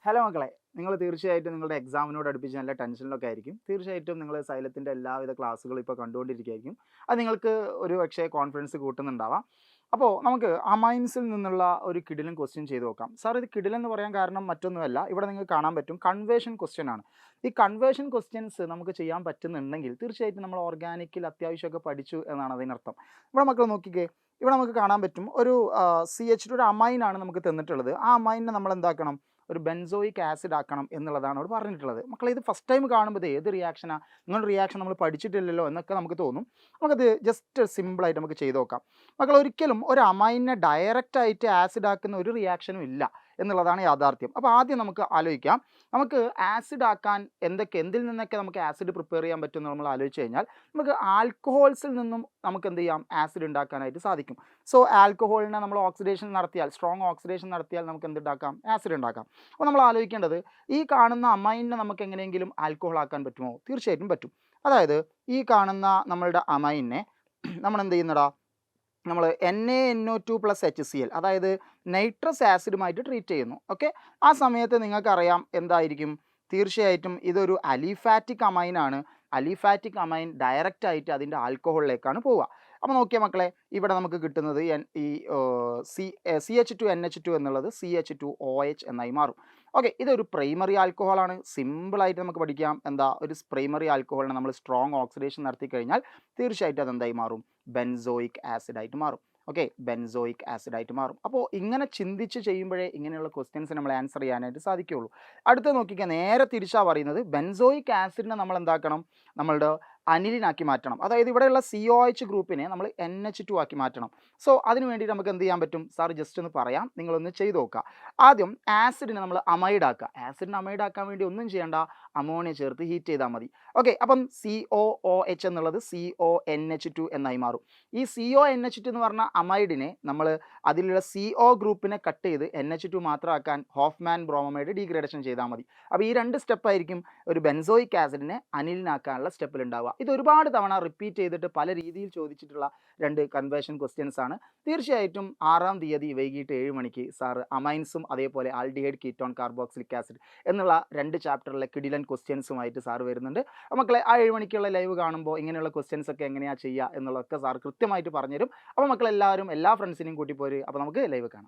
Hello മക്കളെ, നിങ്ങൾ തീർച്ചയായിട്ടും നിങ്ങളുടെ എക്സാമിനോട് അടുപ്പിച്ച് നല്ല ടെൻഷനിലൊക്കെ ആയിരിക്കും. തീർച്ചയായിട്ടും നിങ്ങൾ സൈലത്തിൻ്റെ എല്ലാവിധ ക്ലാസ്സുകളും ഇപ്പോൾ കണ്ടുകൊണ്ടിരിക്കുകയായിരിക്കും. അത് നിങ്ങൾക്ക് ഒരു പക്ഷേ കോൺഫിഡൻസ് കൂട്ടുന്നുണ്ടാവാം. അപ്പോൾ നമുക്ക് അമൈൻസിൽ നിന്നുള്ള ഒരു കിടിലൻ ക്വസ്റ്റ്യൻ ചെയ്ത് നോക്കാം. സാർ, ഇത് കിടിലൻ എന്ന് പറയാൻ കാരണം മറ്റൊന്നുമല്ല, ഇവിടെ നിങ്ങൾക്ക് കാണാൻ പറ്റും കൺവേർഷൻ ക്വസ്റ്റ്യൻ ആണ്. ഈ കൺവേർഷൻ ക്വസ്റ്റ്യൻസ് നമുക്ക് ചെയ്യാൻ പറ്റുന്നുണ്ടെങ്കിൽ തീർച്ചയായിട്ടും നമ്മൾ ഓർഗാനിക്കിൽ അത്യാവശ്യമൊക്കെ പഠിച്ചു എന്നാണ് അതിനർത്ഥം. ഇവിടെ മക്കൾ നോക്കിക്കേ, ഇവിടെ നമുക്ക് കാണാൻ പറ്റും ഒരു CH2 ഒരു അമൈനാണ് നമുക്ക് തന്നിട്ടുള്ളത്. ആ അമൈനെ നമ്മൾ എന്താക്കണം, ഒരു ബെൻസോയിക് ആസിഡ് ആക്കണം എന്നുള്ളതാണ് അവിടെ പറഞ്ഞിട്ടുള്ളത്. മക്കളെ, ഇത് ഫസ്റ്റ് ടൈം കാണുമ്പോൾ ഇത് ഏത് റിയാക്ഷനാണ്, നിങ്ങളുടെ റിയാക്ഷൻ നമ്മൾ പഠിച്ചിട്ടില്ലല്ലോ എന്നൊക്കെ നമുക്ക് തോന്നും. നമുക്കത് ജസ്റ്റ് സിമ്പിളായിട്ട് നമുക്ക് ചെയ്ത് നോക്കാം. മക്കൾ, ഒരിക്കലും ഒരു അമൈനെ ഡയറക്റ്റ് ആയിട്ട് ആസിഡ് ആക്കുന്ന ഒരു റിയാക്ഷനും ഇല്ല എന്നുള്ളതാണ് യാഥാർത്ഥ്യം. അപ്പോൾ ആദ്യം നമുക്ക് ആലോചിക്കാം, നമുക്ക് ആസിഡ് ആക്കാൻ എന്തിൽ നിന്നൊക്കെ നമുക്ക് ആസിഡ് പ്രിപ്പയർ ചെയ്യാൻ പറ്റും എന്ന് നമ്മൾ ആലോചിച്ച് കഴിഞ്ഞാൽ നമുക്ക് ആൽക്കഹോൾസിൽ നിന്നും നമുക്ക് എന്ത് ചെയ്യാം, ആസിഡ് ഉണ്ടാക്കാനായിട്ട് സാധിക്കും. സോ ആൽക്കഹോളിനെ നമ്മൾ ഓക്സിഡേഷൻ നടത്തിയാൽ, സ്ട്രോങ് ഓക്സിഡേഷൻ നടത്തിയാൽ നമുക്ക് എന്തുണ്ടാക്കാം, ആസിഡ് ഉണ്ടാക്കാം. അപ്പോൾ നമ്മൾ ആലോചിക്കേണ്ടത്, ഈ കാണുന്ന അമൈനെ നമുക്ക് എങ്ങനെയെങ്കിലും ആൽക്കഹോൾ ആക്കാൻ പറ്റുമോ? തീർച്ചയായിട്ടും പറ്റും. അതായത് ഈ കാണുന്ന നമ്മളുടെ അമൈനെ നമ്മൾ എന്ത് ചെയ്യുന്നടാ, നമ്മൾ NaNO2+HCl, അതായത് നൈട്രസ് ആസിഡുമായിട്ട് ട്രീറ്റ് ചെയ്യുന്നു. ഓക്കെ, ആ സമയത്ത് നിങ്ങൾക്കറിയാം എന്തായിരിക്കും, തീർച്ചയായിട്ടും ഇതൊരു അലിഫാറ്റിക് അമൈനാണ്. അലിഫാറ്റിക് അമൈൻ ഡയറക്റ്റ് ആയിട്ട് അതിൻ്റെ ആൽക്കഹോളിലേക്കാണ് പോവുക. അപ്പോൾ നോക്കിയ മക്കളെ, ഇവിടെ നമുക്ക് കിട്ടുന്നത് ഈ CH2NH2 എന്നുള്ളത് CH2OH എന്നായി മാറും. ഓക്കെ, ഇതൊരു പ്രൈമറി ആൽക്കഹോളാണ്. സിമ്പിളായിട്ട് നമുക്ക് പഠിക്കാം. എന്താ, ഒരു പ്രൈമറി ആൽക്കഹോളിനെ നമ്മൾ സ്ട്രോങ് ഓക്സിഡേഷൻ നടത്തി കഴിഞ്ഞാൽ തീർച്ചയായിട്ടും അതെന്തായി മാറും, ബെൻസോയിക് ആസിഡായിട്ട് മാറും. ഓക്കെ, ബെൻസോയിക് ആസിഡായിട്ട് മാറും. അപ്പോൾ ഇങ്ങനെ ചിന്തിച്ച് ചെയ്യുമ്പോഴേ ഇങ്ങനെയുള്ള ക്വസ്റ്റ്യൻസ് നമ്മൾ ആൻസർ ചെയ്യാനായിട്ട് സാധിക്കുകയുള്ളൂ. അടുത്ത് നോക്കിക്കാൻ നേരെ തിരിച്ചാണ് പറയുന്നത്, ബെൻസോയിക് ആസിഡിനെ നമ്മൾ എന്താക്കണം, നമ്മളുടെ അനിലിനാക്കി മാറ്റണം. അതായത് ഇവിടെയുള്ള COH ഗ്രൂപ്പിനെ നമ്മൾ NH2 ആക്കി മാറ്റണം. സോ അതിന് വേണ്ടിയിട്ട് നമുക്ക് എന്ത് ചെയ്യാൻ പറ്റും, സാർ ജസ്റ്റ് ഒന്ന് പറയാം, നിങ്ങളൊന്ന് ചെയ്ത് നോക്കുക. ആദ്യം ആസിഡിനെ നമ്മൾ അമൈഡ് ആക്കുക. ആസിഡിനെ അമൈഡ് ആക്കാൻ വേണ്ടി ഒന്നും ചെയ്യേണ്ട, അമോണിയ ചേർത്ത് ഹീറ്റ് ചെയ്താൽ മതി. ഓക്കെ, അപ്പം COOH എന്നുള്ളത് CONH2 എന്നായി മാറും. ഈ CONH2 എന്ന് പറഞ്ഞ അമൈഡിനെ നമ്മൾ അതിലുള്ള CO ഗ്രൂപ്പിനെ കട്ട് ചെയ്ത് NH2 മാത്രമാക്കാൻ ഹോഫ്മാൻ ബ്രോമൈഡ് ഡീഗ്രേഡേഷൻ ചെയ്താൽ മതി. അപ്പോൾ ഈ 2 സ്റ്റെപ്പായിരിക്കും ഒരു ബെൻസോയിക് ആസിഡിനെ അനിലിനാക്കാനുള്ള സ്റ്റെപ്പിൽ ഉണ്ടാവുക. ഇത് ഒരുപാട് തവണ റിപ്പീറ്റ് ചെയ്തിട്ട് പല രീതിയിൽ ചോദിച്ചിട്ടുള്ള 2 കൺവേർഷൻ ക്വസ്റ്റ്യൻസ് ആണ്. തീർച്ചയായിട്ടും 6-ാം തീയതി വൈകിട്ട് 7 മണിക്ക് സാർ അമൈൻസും അതേപോലെ ആൽഡിഹൈഡ് കീറ്റോൺ കാർബോക്സിലിക് ആസിഡ് എന്നുള്ള 2 ചാപ്റ്ററിലെ കിടിലൻ ക്വസ്റ്റ്യൻസുമായിട്ട് സാർ വരുന്നുണ്ട്. മക്കളെ, ആ 7 മണിക്കുള്ള ലൈവ് കാണുമ്പോൾ ഇങ്ങനെയുള്ള ക്വസ്റ്റ്യൻസ് ഒക്കെ എങ്ങനെയാണ് ചെയ്യുക എന്നുള്ളതൊക്കെ സാർ കൃത്യമായിട്ട് പറഞ്ഞുതരും. അപ്പോൾ മക്കളെല്ലാവരും എല്ലാ ഫ്രണ്ട്സിനെയും കൂട്ടി പോര്. അപ്പോൾ നമുക്ക് ലൈവ് കാണാം.